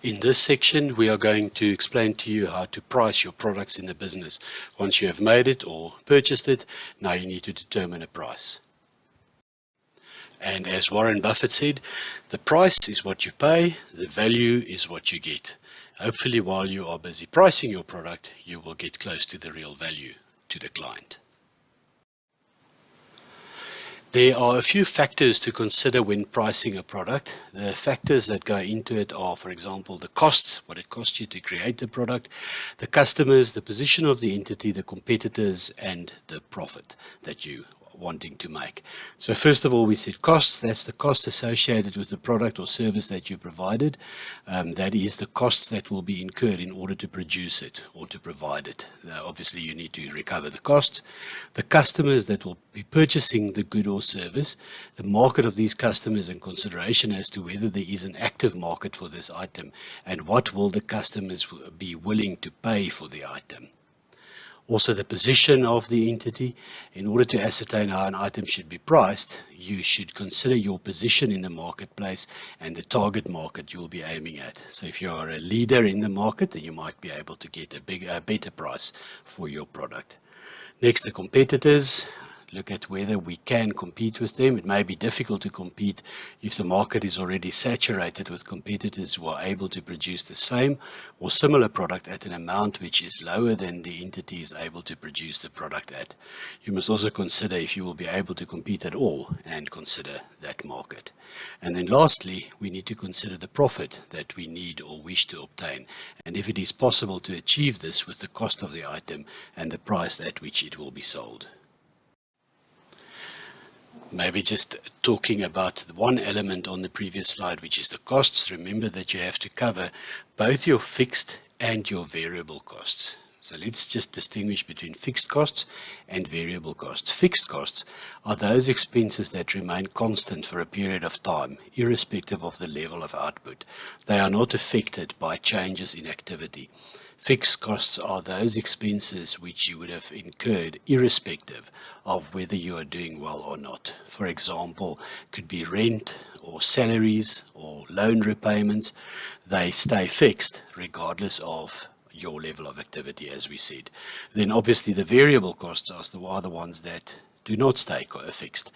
In this section, we are going to explain to you how to price your products in the business. Once you have made it or purchased it, now you need to determine a price. And as Warren Buffett said, the price is what you pay, the value is what you get. Hopefully, while you are busy pricing your product, you will get close to the real value to the client. There are a few factors to consider when pricing a product. The factors that go into it are, for example, the costs, what it costs you to create the product, the customers, the position of the entity, the competitors, and the profit that you wanting to make. So first of all, we said costs. That's the cost associated with the product or service that you provided. That is the costs that will be incurred in order to produce it or to provide it. Obviously, you need to recover the costs. The customers that will be purchasing the good or service, the market of these customers and consideration as to whether there is an active market for this item and what will the customers be willing to pay for the item. Also, the position of the entity. In order to ascertain how an item should be priced, you should consider your position in the marketplace and the target market you will be aiming at. So if you are a leader in the market, then you might be able to get a better price for your product. Next, the competitors. Look at whether we can compete with them. It may be difficult to compete if the market is already saturated with competitors who are able to produce the same or similar product at an amount which is lower than the entity is able to produce the product at. You must also consider if you will be able to compete at all and consider that market. And then lastly, we need to consider the profit that we need or wish to obtain, and if it is possible to achieve this with the cost of the item and the price at which it will be sold. Maybe just talking about the one element on the previous slide, which is the costs. Remember that you have to cover both your fixed and your variable costs. So let's just distinguish between fixed costs and variable costs. Fixed costs are those expenses that remain constant for a period of time, irrespective of the level of output. They are not affected by changes in activity. Fixed costs are those expenses which you would have incurred irrespective of whether you are doing well or not. For example, could be rent or salaries or loan repayments. They stay fixed regardless of your level of activity, as we said. Then obviously the variable costs are the ones that do not stay fixed.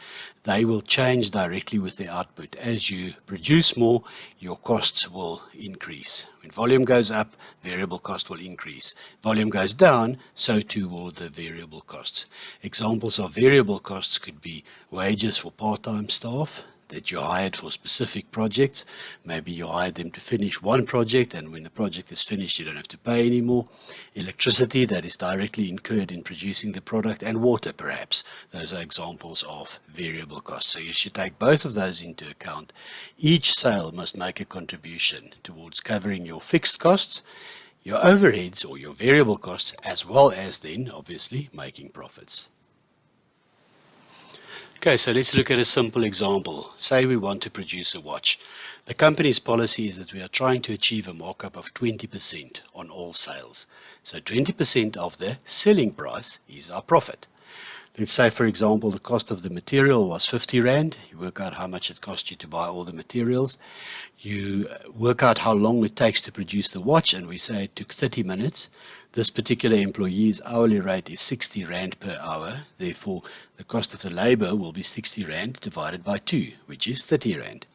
They will change directly with the output. As you produce more, your costs will increase. When volume goes up, variable cost will increase. Volume goes down, so too will the variable costs. Examples of variable costs could be wages for part-time staff that you hired for specific projects. Maybe you hired them to finish one project, and when the project is finished, you don't have to pay anymore. Electricity that is directly incurred in producing the product, and water perhaps. Those are examples of variable costs. So you should take both of those into account. Each sale must make a contribution towards covering your fixed costs, your overheads or your variable costs, as well as then obviously making profits. Okay, so let's look at a simple example. Say we want to produce a watch. The company's policy is that we are trying to achieve a markup of 20% on all sales. So 20% of the selling price is our profit. Let's say, for example, the cost of the material was 50 Rand. You work out how much it cost you to buy all the materials. You work out how long it takes to produce the watch, and we say it took 30 minutes. This particular employee's hourly rate is 60 Rand per hour. Therefore, the cost of the labor will be 60 Rand divided by 2, which is 30 Rand.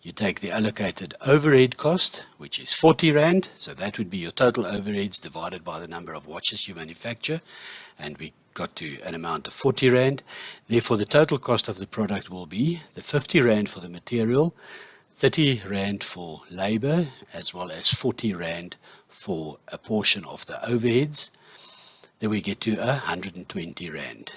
You take the allocated overhead cost, which is 40 Rand. So that would be your total overheads divided by the number of watches you manufacture. And we got to an amount of 40 Rand. Therefore, the total cost of the product will be the 50 Rand for the material, 30 Rand for labor, as well as 40 Rand for a portion of the overheads. Then we get to 120 Rand.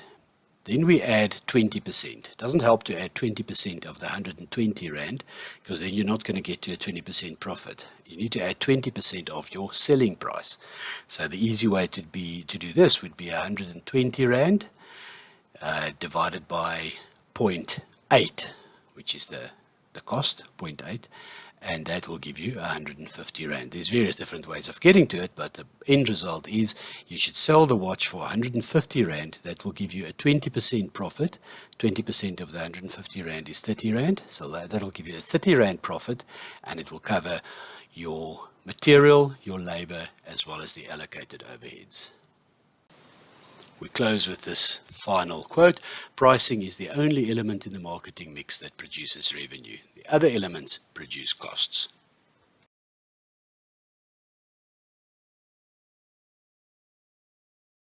Then we add 20%. It doesn't help to add 20% of the 120 Rand, because then you're not going to get to a 20% profit. You need to add 20% of your selling price. So the easy way to do this would be 120 Rand divided by 0.8, which is the cost, 0.8, and that will give you 150 Rand. There's various different ways of getting to it, but the end result is you should sell the watch for 150 Rand. That will give you a 20% profit. 20% of the 150 Rand is 30 Rand, so that'll give you a 30 Rand profit, and it will cover your material, your labor, as well as the allocated overheads. We close with this final quote: pricing is the only element in the marketing mix that produces revenue. The other elements produce costs.